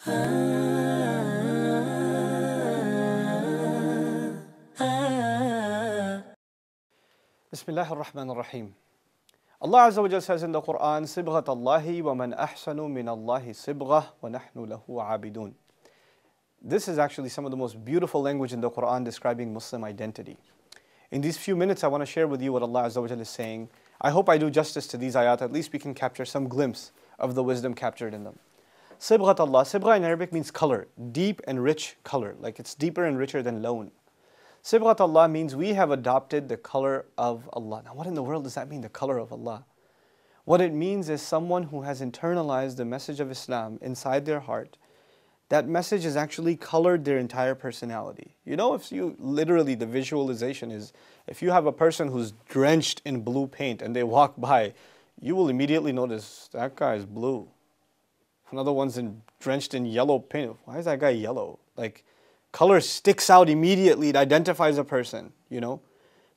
Bismillah ar-Rahman ar-Rahim. Allah Azza wa Jalla says in the Quran, Sibghat Allahi wa man ahsanu min Allahi sibghah wa nahnu lahu abidun. This is actually some of the most beautiful language in the Quran describing Muslim identity. In these few minutes, I want to share with you what Allah Azza wa Jalla is saying. I hope I do justice to these ayat. At least we can capture some glimpse of the wisdom captured in them. Sibghat Allah. Sibgha in Arabic means color, deep and rich color. Like it's deeper and richer than lawn. Sibghat Allah means we have adopted the color of Allah. Now what in the world does that mean, the color of Allah? What it means is someone who has internalized the message of Islam inside their heart. That message has actually colored their entire personality. You know, if you literally, the visualization is, if you have a person who's drenched in blue paint and they walk by, you will immediately notice that guy is blue. Another one's drenched in yellow paint. Why is that guy yellow? Like, color sticks out immediately. It identifies a person, you know.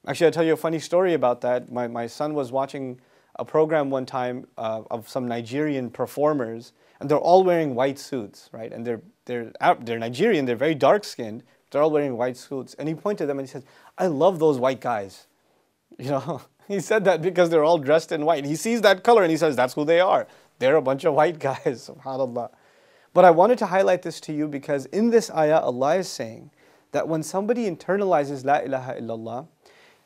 Actually, I'll tell you a funny story about that. My son was watching a program one time of some Nigerian performers, and they're all wearing white suits, right? And they're Nigerian, they're very dark-skinned. They're all wearing white suits. And he pointed to them and he said, I love those white guys. You know, he said that because they're all dressed in white. He sees that color and he says, that's who they are. They're a bunch of white guys, subhanAllah. But I wanted to highlight this to you because in this ayah, Allah is saying that when somebody internalizes La ilaha illallah,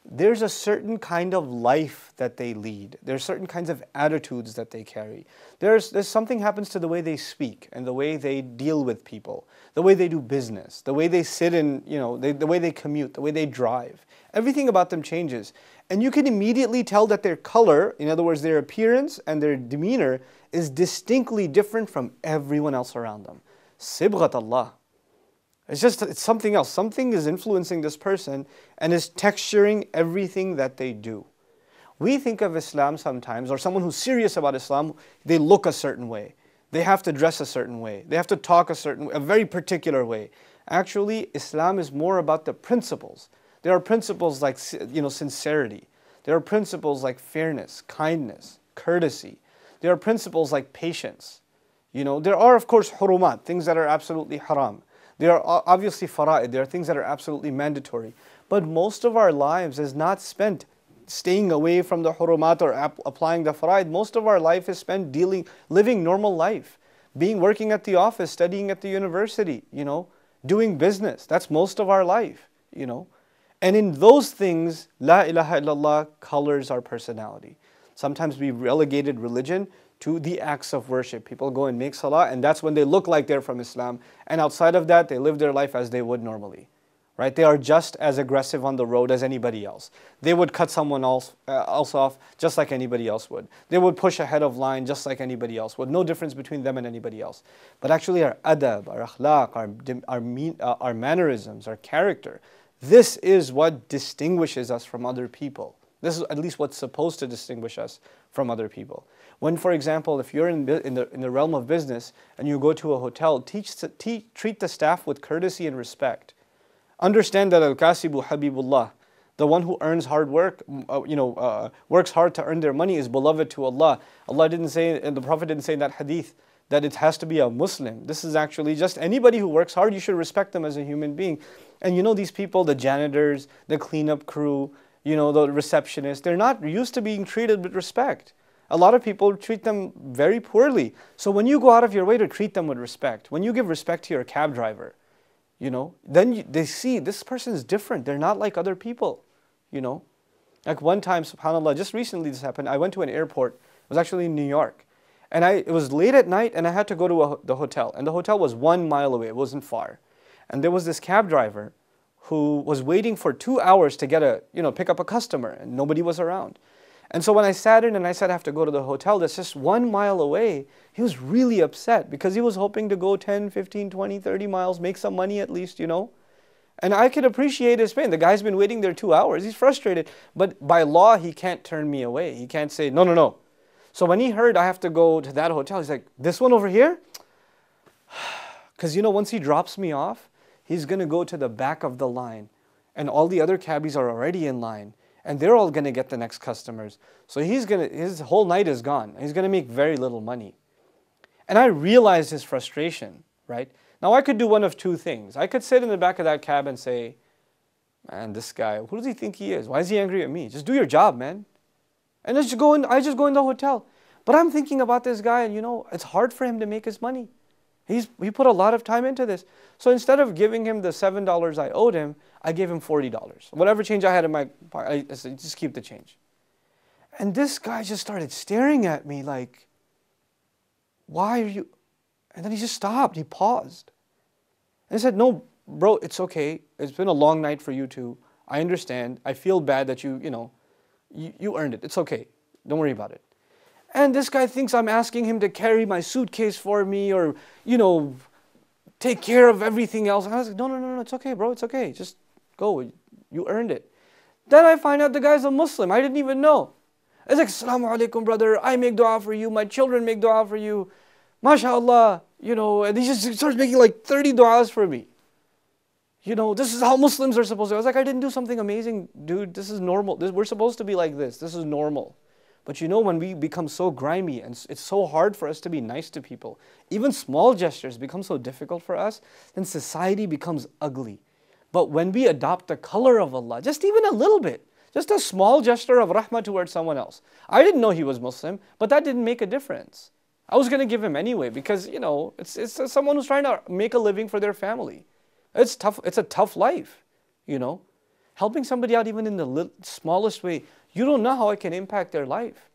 there's a certain kind of life that they lead. There's certain kinds of attitudes that they carry. There's something happens to the way they speak and the way they deal with people, the way they do business, the way they sit in, you know, the way they commute, the way they drive. Everything about them changes. And you can immediately tell that their color, in other words, their appearance and their demeanor is distinctly different from everyone else around them. Sibghat Allah. It's something else. Something is influencing this person and is texturing everything that they do. We think of Islam sometimes, or someone who's serious about Islam, they look a certain way. They have to dress a certain way. They have to talk a very particular way. Actually, Islam is more about the principles. There are principles like, you know, sincerity. There are principles like fairness, kindness, courtesy. There are principles like patience. You know, there are, of course, hurumat, things that are absolutely haram. There are obviously fara'id, there are things that are absolutely mandatory. But most of our lives is not spent staying away from the hurumat or applying the fara'id. Most of our life is spent living normal life. Working at the office, studying at the university, you know, doing business. That's most of our life, you know. And in those things, La ilaha illallah colors our personality. Sometimes we relegated religion to the acts of worship. People go and make salah, and that's when they look like they're from Islam. And outside of that, they live their life as they would normally. Right? They are just as aggressive on the road as anybody else. They would cut someone else off just like anybody else would. They would push ahead of line just like anybody else would. No difference between them and anybody else. But actually our adab, our akhlaq, our mannerisms, our character, this is what distinguishes us from other people. This is at least what's supposed to distinguish us from other people. When, for example, if you're in the realm of business and you go to a hotel, treat the staff with courtesy and respect. Understand that al-kasibu habibullah, the one who earns hard work, works hard to earn their money is beloved to Allah. Allah didn't say, and the Prophet didn't say in that hadith, that it has to be a Muslim. This is actually just anybody who works hard, you should respect them as a human being. And you know these people, the janitors, the cleanup crew, you know, the receptionists, they're not used to being treated with respect. A lot of people treat them very poorly. So when you go out of your way to treat them with respect, when you give respect to your cab driver, you know, then they see this person is different. They're not like other people, you know. Like one time, subhanAllah, just recently this happened. I went to an airport. It was actually in New York. And it was late at night and I had to go to the hotel. And the hotel was 1 mile away. It wasn't far. And there was this cab driver who was waiting for 2 hours to pick up a customer, and nobody was around. And so when I sat in and I said I have to go to the hotel that's just 1 mile away, he was really upset because he was hoping to go 10, 15, 20, 30 miles, make some money at least, you know. And I could appreciate his pain. The guy's been waiting there 2 hours. He's frustrated. But by law, he can't turn me away. He can't say, no, no, no. So when he heard I have to go to that hotel, he's like, this one over here? Because, you know, once he drops me off, he's going to go to the back of the line. And all the other cabbies are already in line. And they're all going to get the next customers. So his whole night is gone. He's going to make very little money. And I realized his frustration. right? Now I could do one of two things. I could sit in the back of that cab and say, man, this guy, who does he think he is? Why is he angry at me? Just do your job, man. And I just go in the hotel. But I'm thinking about this guy, and it's hard for him to make his money. He put a lot of time into this. So instead of giving him the $7 I owed him, I gave him $40. Whatever change I had in my pocket, I said, just keep the change. And this guy just started staring at me like, why are you? And then he just stopped. He paused. And I said, no, bro, it's okay. It's been a long night for you too. I understand. I feel bad that you earned it. It's okay. Don't worry about it. And this guy thinks I'm asking him to carry my suitcase for me or, take care of everything else. And I was like, no, it's okay, bro. It's okay. Just go. You earned it. Then I find out the guy's a Muslim. I didn't even know. It's like, Assalamu alaikum, brother. I make dua for you. My children make dua for you. MashaAllah. And he just starts making like 30 du'as for me. This is how Muslims are supposed to. I was like, I didn't do something amazing, dude. This is normal. We're supposed to be like this. This is normal. But when we become so grimy and it's so hard for us to be nice to people, even small gestures become so difficult for us, then society becomes ugly. But when we adopt the color of Allah, just even a little bit, just a small gesture of rahmah towards someone else. I didn't know he was Muslim, but that didn't make a difference. I was going to give him anyway because, it's someone who's trying to make a living for their family. It's tough. It's a tough life, Helping somebody out even in the smallest way, you don't know how it can impact their life.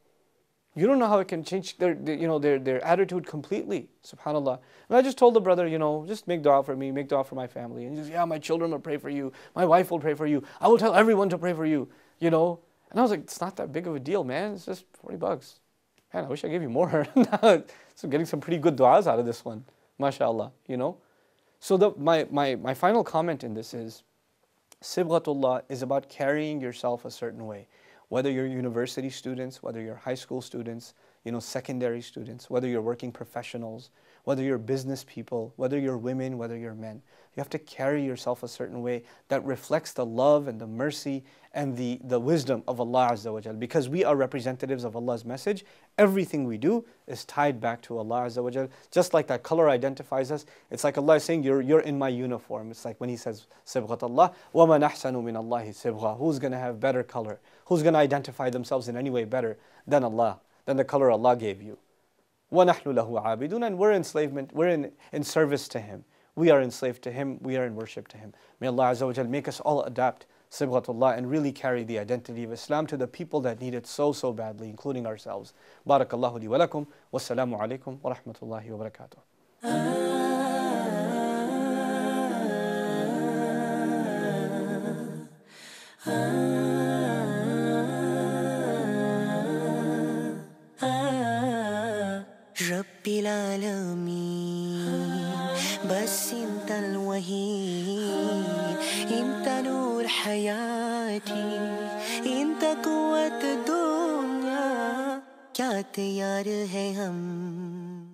You don't know how it can change their attitude completely. SubhanAllah. And I just told the brother, just make dua for me, make dua for my family. And he says, yeah, my children will pray for you. My wife will pray for you. I will tell everyone to pray for you, And I was like, it's not that big of a deal, man. It's just $40. Man, I wish I gave you more. So I'm getting some pretty good du'as out of this one. MashaAllah, So my final comment in this is, Sibghatullah is about carrying yourself a certain way. Whether you're university students, whether you're high school students, secondary students, whether you're working professionals, whether you're business people, whether you're women, whether you're men. You have to carry yourself a certain way that reflects the love and the mercy and the wisdom of Allah Azza wa Jal. Because we are representatives of Allah's message, everything we do is tied back to Allah Azza wa Jal. Just like that color identifies us, it's like Allah is saying, you're in my uniform. It's like when He says, Sibghat Allah, وَمَنْ أَحْسَنُ مِنَ اللَّهِ سِبْغَةً. Who's going to have better color? Who's going to identify themselves in any way better than Allah, than the color Allah gave you? وَنَحْنُ لَهُ عَابِدُونَ. And we're enslavement, we're in service to Him. We are enslaved to Him, we are in worship to Him. May Allah Azza wa Jal make us all adapt Sibghatullah and really carry the identity of Islam to the people that need it so badly, including ourselves. Barakallahu li wa lakum. Wassalamu alaikum wa rahmatullahi wa barakatuh. Rabbil Alameen, bas intal waheed, inta noor hayati, inta quwwat dunya, kya tayar hai hum.